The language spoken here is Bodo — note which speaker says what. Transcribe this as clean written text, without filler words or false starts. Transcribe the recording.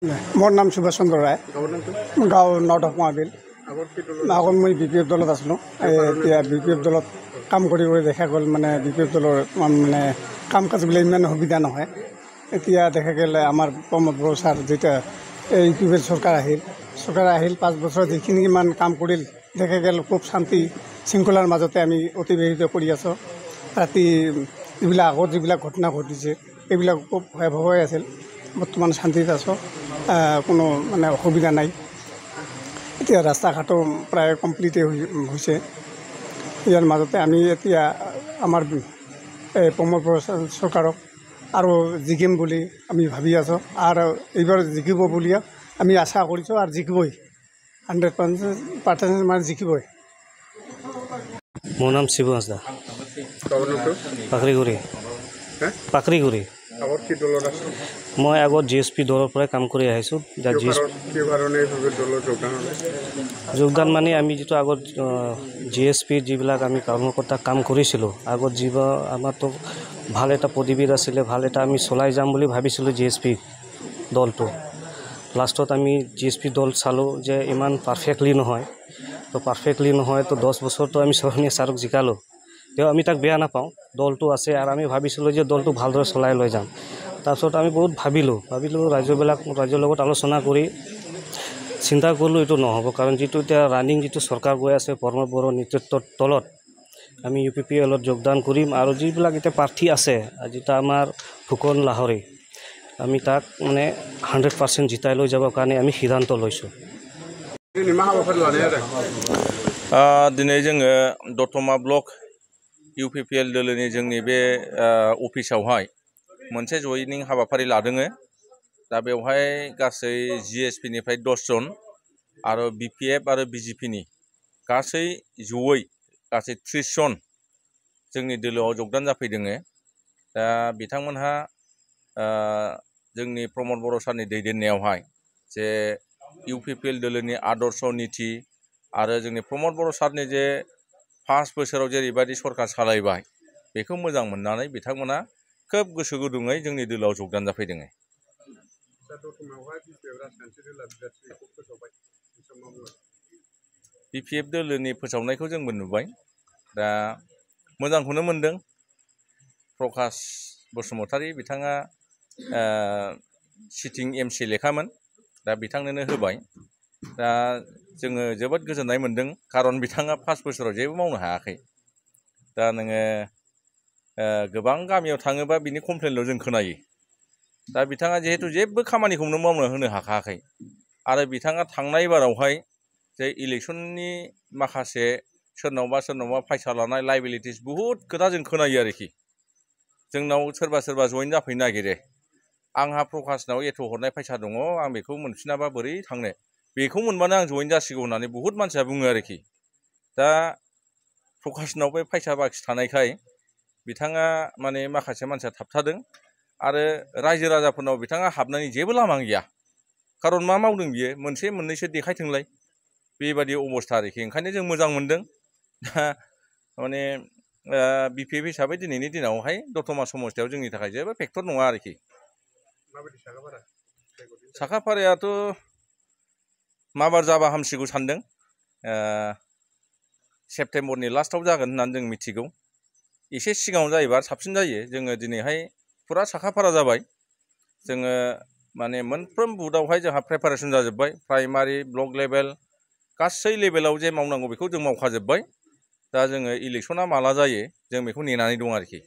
Speaker 1: मोर नाम सुभाष चंद्र राय गाँव नॉर्थ ऑफ महाबिल आगत मैं BPF दलत आसलो BPF दलत काम देखा गल माने BPF दलर माने काम काजबिल इमान सुविधा নহয় এতিয়া দেখা গেল आमार प्रमोद बर सार जेटा UPF सरकार আহিল 5 বছর যিখিনি মান কাম কৰিল দেখা গেল খুব শান্তি শৃঙ্খলার মাজতে আমি অতিবাহিত কৰি আছো ৰাতি এইবিলাক আগত যিবিলাক ঘটনা ঘটিছে এইবিলাক খুব ভয়াবহ আছিল বর্তমান শান্তিতে আছো কোনো মানে অসুবিধা নাই এতিয়া রাস্তা ঘাটো প্রায় কমপ্লিট হয়েছে ইয়ার মাজতে আমি এতিয়া আমার প্রমোদ সরকারক আর জিকিম বলে আমি ভাবি আছো আর এইবার জিকিব বলে আমি আশা করছো আর জিকিবই 100% মানে জিকিবই।
Speaker 2: मोर नाम शिव हांसदा पाखरीगुरी मैं आगत GSP दलर पर काम कर योगदान माने आमी जी आगत GSP जिबिलाक आमी कर्मकर्ता काम करिसिलो आगत जीव आमार तो भाल एटा पदवीर आसिले भाल एटा आमी चलाई जाम बुली भाबिसिलो GSP दलटो लास्टत आमी GSP दल चालो जे इमान पारफेक्टली নহয় तो पारफेक्टली নহয় तो 10 बছर तो आमी सरनीय सारक जिकालो तेও आमी ताक बेया नापाওঁ दलटो আছে আর আমি ভাবিছিলো যে দলটো ভালদৰে চলাই লৈ যাম তাৰপিছত আমি বহুত ভাবিলো ৰাজ্যৰ লগত আলোচনা কৰি চিন্তা কৰিলো এটো নহব কাৰণ যেটো এতিয়া ৰানিং যেটো সরকার গৈ আছে প্ৰমোদ বড়ৰ নেতৃত্বৰ তলত আমি UPPLত যোগদান কৰিম আৰু যিবিলাক এতিয়া প্ৰাৰ্থী আছে যেটা আমাৰ ফুকন লাহৰি আমি তাক মানে 100% জিতাই লৈ যাবৰ কাৰণে আমি সিদ্ধান্ত লৈছো।
Speaker 3: दिनै जोङो दतमा ब्लक UPPL दोलोनि जोंनि बे अफिसावहाय मोनसे जयनिं हाबाफारि लादोङो दा बेवहाय गासै GSP निफ्राय 10 जन आरो BPF आरो BJP नि गासै जयै गासै 30 जन जोंनि दोलोआव योगदान जाफैदोङो दा बिथांमोनहा जोंनि प्रमोद बर सारनि दैदेननायावहाय जे UPPL दोलोनि आदर्श नीति आरो जोंनि प्रमोद बर सारनि जे 5 बोसोराव जेरैबायदि सरकार सालायबाय बेखौ मोजां मोननानै बिथांमोना खोब गोसो गुदुङै जोंनि दोलोआव योगदान जाफैदों। BPF दोलोनि फोसावनायखौ जोंबो नुबाय दा मोजांखौनो मोनदों प्रकाश बसुमतारी बिथाङा सिटिं MC लेखामोन दा बिथांनोनो होबाय दा जोङो जोबोद गोजोननाय मोनदों खारन बिथाङा 5 बोसोराव जेबो मावनो हायाखै दा नोङो गोबां गामियाव थाङोबा बिनि कमप्लेनल' जों खोनायो दा बिथाङा जेहेतु जेबो खामानिखौनो मावनो होनो हाखायाखै आरो बिथाङा थांनाय बारावहाय जे इलेक्शननि माखासे सोरनावबा फैसा लानाय लायबिलिटिस बहुत खोथा जों खोनायो आरोखि जोंनाव सोरबा जइन जाफैनो नागिरो आंहा प्रकाशनाव एथ' हरनाय फैसा दङ आं बेखौ मोनफिनाबा बोरै थांनो बेखौ मोनबानो आं जइन जासिगौ होननानै बहुत मानसिया बुङो आरोखि दा प्रकाशनाव बे फैसा बाखि थानायखाय बिथाङा माने माखासे मानसिया थाबथादों आरो रायजो राजाफोरनाव बिथाङा हाबनायनि जेबो लामा गैया खारन मा मावदों बियो मोनसे मोननैसो देखायथोंलाय बेबादि अबस्था आरोखि ओंखायनो जों मोजां मोनदों दा माने BPF हिसाबै दिनैनि दिनावहाय दतमा समस्थियाव जोंनि थाखाय जेबो फेक्टर नङा आरोखि। साखाफारायाथ' माबार जाबा हामसिगौ सानदों सेप्तेम्बरनि लास्टआव जागोन होननानै जों मिथिगौ एसे सिगाङाव जायोबा साबसिन जायो जोङो दिनैहाय फुरा साखाफारा जाबाय जोङो माने मोनफ्रोम बुथआवहाय जोंहा प्रिपारेसन जाजोब्बाय प्राइमारि ब्लक लेभेल गासै लेभेलाव जे मावनांगौ बेखौ जों मावखाजोब्बाय दा जोङो इलेक्शना माला जायो जों बेखौ नेनानै दं आरोखि।